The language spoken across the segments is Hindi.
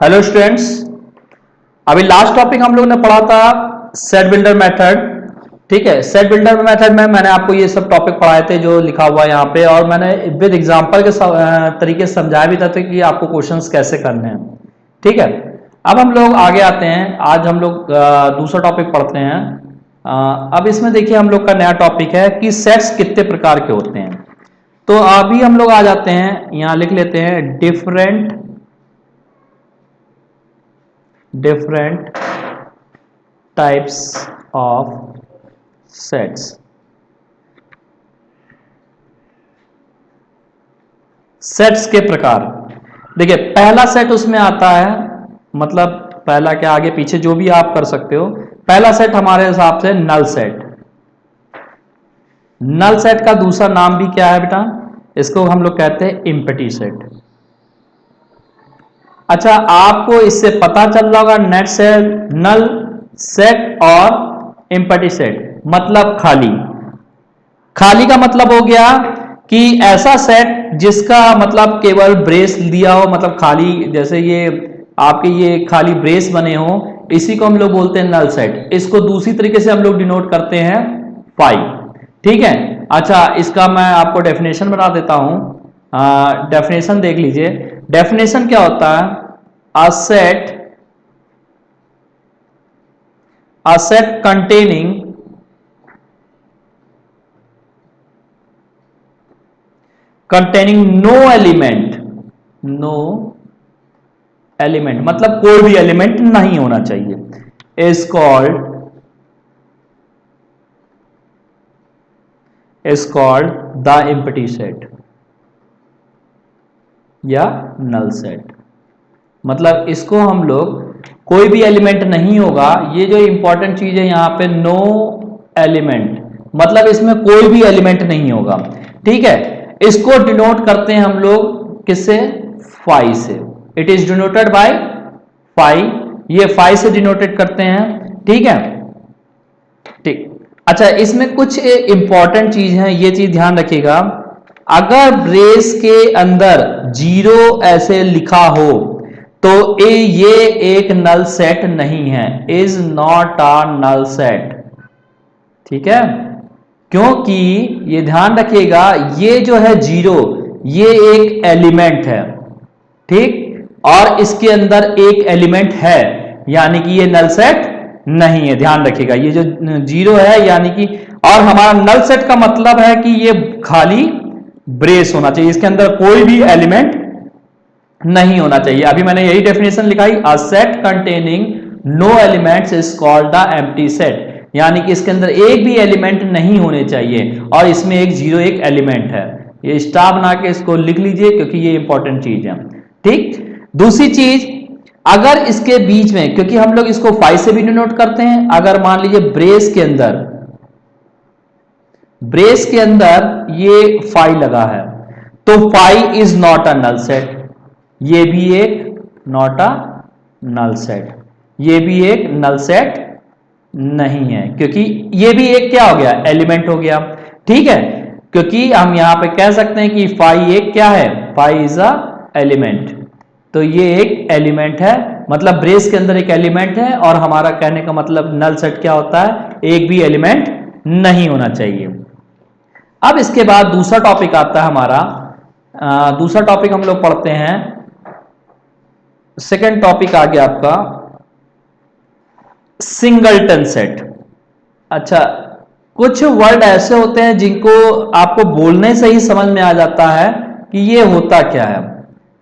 Hello students. अभी लास्ट टॉपिक हम लोग ने पढ़ा था सेट बिल्डर मेथड। ठीक है, सेट बिल्डर मेथड में मैंने आपको ये सब टॉपिक पढ़ाए थे जो लिखा हुआ है यहाँ पे, और मैंने विद एग्जांपल के तरीके से समझाया भी था कि आपको क्वेश्चंस कैसे करने हैं। ठीक है, अब हम लोग आगे आते हैं। आज हम लोग दूसरा टॉपिक पढ़ते हैं। अब इसमें देखिए हम लोग का नया टॉपिक है कि सेट्स कितने प्रकार के होते हैं। तो अभी हम लोग आ जाते हैं, यहाँ लिख लेते हैं different types of sets. Sets के प्रकार देखिए, पहला सेट उसमें आता है, मतलब पहला क्या, आगे पीछे जो भी आप कर सकते हो। पहला सेट हमारे हिसाब से नल सेट। नल सेट का दूसरा नाम भी क्या है बेटा, इसको हम लोग कहते हैं एम्प्टी सेट। अच्छा, आपको इससे पता चल रहा होगा नेट सेट, नल सेट और एम्प्टी सेट मतलब खाली। खाली का मतलब हो गया कि ऐसा सेट जिसका मतलब केवल ब्रेस दिया हो, मतलब खाली, जैसे ये आपके ये खाली ब्रेस बने हो, इसी को हम लोग बोलते हैं नल सेट। इसको दूसरी तरीके से हम लोग डिनोट करते हैं फाई। ठीक है। अच्छा, इसका मैं आपको डेफिनेशन बता देता हूं। डेफिनेशन देख लीजिए। डेफिनेशन क्या होता है, a set containing no element मतलब कोई भी एलिमेंट नहीं होना चाहिए, is called the empty set या नल सेट। मतलब इसको हम लोग, कोई भी एलिमेंट नहीं होगा, ये जो इंपॉर्टेंट चीज है यहां पे, नो एलिमेंट, मतलब इसमें कोई भी एलिमेंट नहीं होगा। ठीक है, इसको डिनोट करते हैं हम लोग किससे, फाई से। It is denoted by phi, ये फाई से डिनोटेड करते हैं। ठीक है, ठीक। अच्छा, इसमें कुछ इंपॉर्टेंट चीज है, ये चीज ध्यान रखिएगा। अगर ब्रेस के अंदर जीरो ऐसे लिखा हो तो ये एक नल सेट नहीं है, is not a null set. ठीक है, क्योंकि ये ध्यान रखिएगा, ये जो है जीरो, ये एक एलिमेंट है। ठीक, और इसके अंदर एक एलिमेंट है, यानी कि ये नल सेट नहीं है। ध्यान रखिएगा, ये जो जीरो है यानी कि, और हमारा नल सेट का मतलब है कि ये खाली ब्रेस होना चाहिए, इसके अंदर कोई भी एलिमेंट नहीं होना चाहिए। अभी मैंने यही डेफिनेशन लिखाई, a set containing no elements is called the empty set, यानी कि इसके अंदर एक भी एलिमेंट नहीं होने चाहिए, और इसमें एक जीरो एक एलिमेंट है। ये स्टार बना के इसको लिख लीजिए, क्योंकि ये इंपॉर्टेंट चीज है। ठीक, दूसरी चीज, अगर इसके बीच में, क्योंकि हम लोग इसको फाई से भी डिनोट करते हैं, अगर मान लीजिए ब्रेस के अंदर ये फाई लगा है, तो phi is not a null set, ये भी एक नॉट अ नल सेट, ये भी एक नल सेट नहीं है, क्योंकि ये भी एक क्या हो गया, एलिमेंट हो गया। ठीक है, क्योंकि हम यहां पे कह सकते हैं कि फाई एक क्या है, फाई इज अ एलिमेंट, तो ये एक एलिमेंट है, मतलब ब्रेस के अंदर एक एलिमेंट है, और हमारा कहने का मतलब नल सेट क्या होता है, एक भी एलिमेंट नहीं होना चाहिए। अब इसके बाद दूसरा टॉपिक आता है हमारा, दूसरा टॉपिक हम लोग पढ़ते हैं, सेकेंड टॉपिक आ गया आपका सिंगलटन सेट। अच्छा, कुछ वर्ड ऐसे होते हैं जिनको आपको बोलने से ही समझ में आ जाता है कि ये होता क्या है।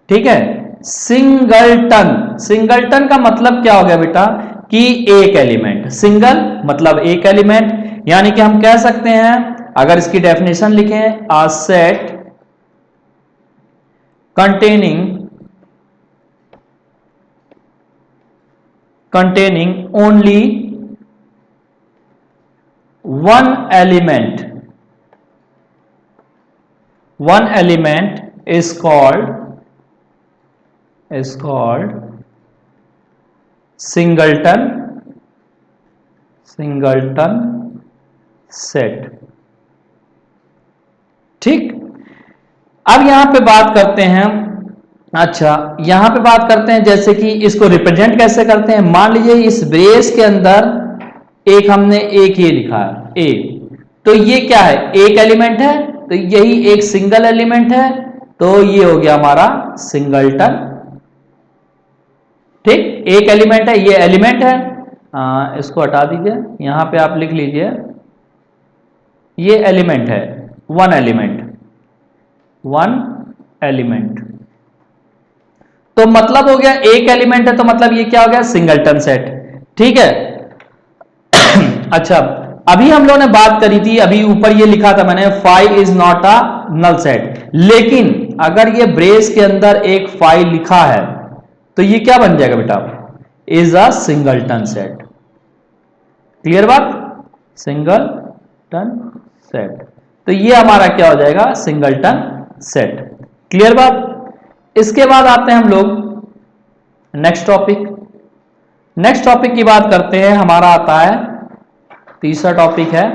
ठीक है, सिंगलटन, सिंगलटन का मतलब क्या हो गया बेटा, कि एक एलिमेंट, सिंगल मतलब एक एलिमेंट, यानी कि हम कह सकते हैं, अगर इसकी डेफिनेशन लिखें, a set containing only one element is called singleton set. ठीक, अब यहां पे बात करते हैं अच्छा, यहां पे बात करते हैं जैसे कि इसको रिप्रेजेंट कैसे करते हैं। मान लीजिए इस ब्रेस के अंदर एक हमने एक ये लिखा है ए, तो ये क्या है, एक एलिमेंट है, तो यही एक सिंगल एलिमेंट है, तो ये हो गया हमारा सिंगलटन। ठीक, एक एलिमेंट है, ये एलिमेंट है। इसको हटा दीजिए, यहां पे आप लिख लीजिए ये एलिमेंट है, वन एलिमेंट, वन एलिमेंट। तो मतलब हो गया एक एलिमेंट है, तो मतलब ये क्या हो गया, सिंगलटन सेट। ठीक है। अच्छा, अभी हम लोगों ने बात करी थी, अभी ऊपर ये लिखा था मैंने, five is not a null set, लेकिन अगर ये ब्रेस के अंदर एक फाइव लिखा है तो ये क्या बन जाएगा बेटा, is a singleton set. Clear बात, सिंगलटन सेट, तो ये हमारा क्या हो जाएगा, सिंगलटन सेट। क्लियर बात। इसके बाद आते हैं हम लोग नेक्स्ट टॉपिक। नेक्स्ट टॉपिक की बात करते हैं, हमारा आता है तीसरा टॉपिक है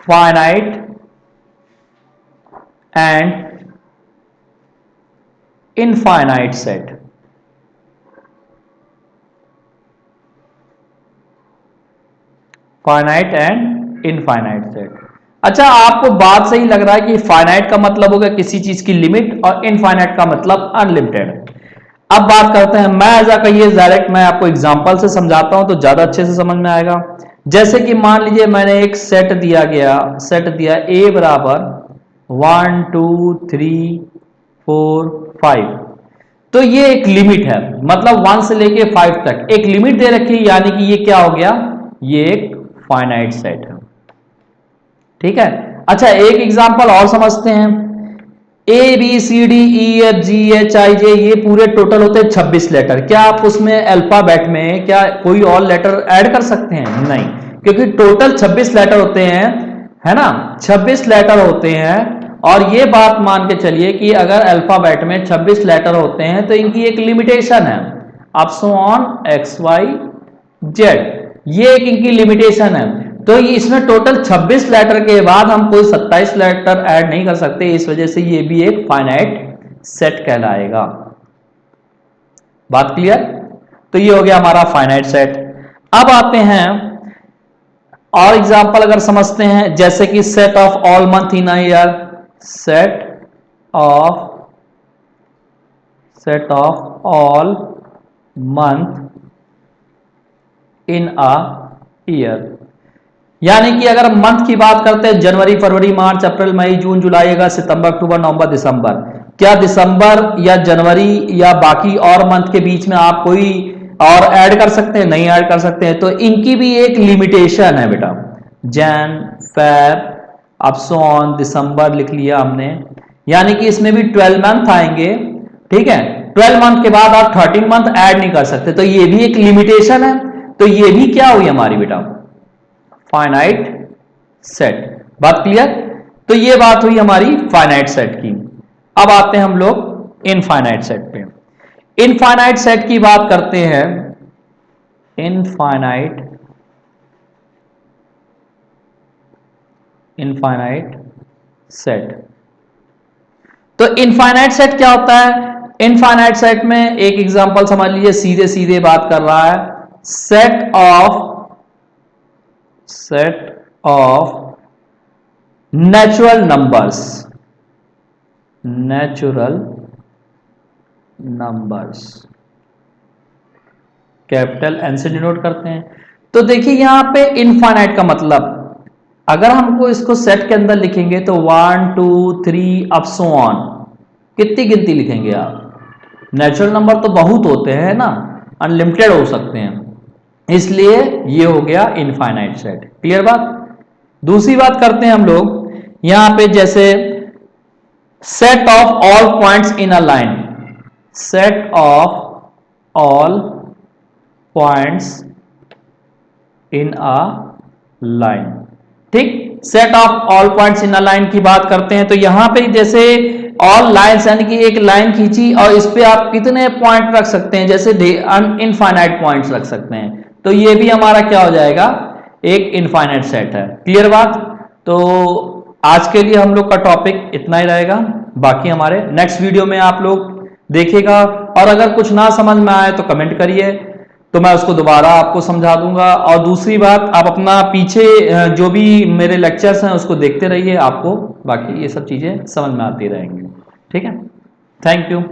finite and infinite set. Finite and infinite set. अच्छा, आपको बात सही लग रहा है कि फाइनाइट का मतलब होगा किसी चीज की लिमिट और इनफाइनाइट का मतलब अनलिमिटेड। अब बात करते हैं, मैं ऐसा कहिए डायरेक्ट मैं आपको एग्जांपल से समझाता हूं तो ज्यादा अच्छे से समझ में आएगा। जैसे कि मान लीजिए मैंने एक सेट दिया गया, सेट दिया ए बराबर 1 2 3 4 5, तो ये एक लिमिट है, मतलब 1 से लेके 5 तक एक लिमिट दे रखी है, यानी कि ये क्या हो गया, ये एक फाइनाइट सेट है। ठीक है। अच्छा, एक एग्जांपल और समझते हैं, A B C D E F G H I J, ये पूरे टोटल होते हैं 26 लेटर। क्या आप उसमें अल्फाबेट में क्या कोई और लेटर ऐड कर सकते हैं, नहीं, क्योंकि टोटल 26 लेटर होते हैं, है ना, 26 लेटर होते हैं। और ये बात मान के चलिए कि अगर अल्फाबेट में 26 लेटर होते हैं तो इनकी एक लिमिटेशन है, up so on X Y Z, ये एक इनकी लिमिटेशन है। तो ये इसमें टोटल 26 लेटर के बाद हम कोई 27 लेटर ऐड नहीं कर सकते, इस वजह से ये भी एक फाइनाइट सेट कहलाएगा। बात क्लियर। तो ये हो गया हमारा फाइनाइट सेट। अब आते हैं और एग्जांपल अगर समझते हैं, जैसे कि set of all month in a year, set of all month in a year, यानी कि अगर मंथ की बात करते हैं, जनवरी फरवरी मार्च अप्रैल मई जून जुलाई अगस्त सितंबर अक्टूबर नवंबर दिसंबर, क्या दिसंबर या जनवरी या बाकी और मंथ के बीच में आप कोई और ऐड कर सकते हैं, नहीं ऐड कर सकते हैं। तो इनकी भी एक लिमिटेशन है बेटा, Jan Feb up so on December लिख लिया हमने, यानी कि इसमें भी 12 मंथ आएंगे। ठीक है, 12 मंथ के बाद आप 13 मंथ ऐड नहीं कर सकते, तो ये भी एक लिमिटेशन है। तो ये भी क्या हुई हमारी बेटा, फाइनाइट सेट। बात क्लियर। तो ये बात हुई हमारी फाइनाइट सेट की। अब आते हैं हम लोग इनफाइनाइट सेट पे। इनफाइनाइट सेट की बात करते हैं, इनफाइनाइट सेट। तो इनफाइनाइट सेट क्या होता है, इनफाइनाइट सेट में एक एग्जांपल समझ लीजिए, सीधे सीधे बात कर रहा है, set of natural numbers, capital N से डिनोट करते हैं। तो देखिए यहां पे इनफाइनाइट का मतलब, अगर हमको इसको सेट के अंदर लिखेंगे तो 1 2 3 अप सो ऑन, कितनी गिनती लिखेंगे आप, नेचुरल नंबर तो बहुत होते हैं ना, अनलिमिटेड हो सकते हैं, इसलिए ये हो गया इनफाइनाइट सेट। क्लियर बात। दूसरी बात करते हैं हम लोग यहां पे, जैसे set of all points in a line, set of all points in a line. ठीक, set of all points in a line की बात करते हैं, तो यहां पे जैसे ऑल लाइन्स, यानी कि एक लाइन खींची और इस पे आप कितने पॉइंट रख सकते हैं, जैसे इनफाइनाइट पॉइंट्स रख सकते हैं, तो ये भी हमारा क्या हो जाएगा, एक इनफाइनाइट सेट है। क्लियर बात। तो आज के लिए हम लोग का टॉपिक इतना ही रहेगा, बाकी हमारे नेक्स्ट वीडियो में आप लोग देखिएगा। और अगर कुछ ना समझ में आए तो कमेंट करिए, तो मैं उसको दोबारा आपको समझा दूंगा। और दूसरी बात, आप अपना पीछे जो भी मेरे लेक्चर्स हैं उसको देखते रहिए, आपको बाकी ये सब चीजें समझ में आती रहेंगी। ठीक है, थैंक यू।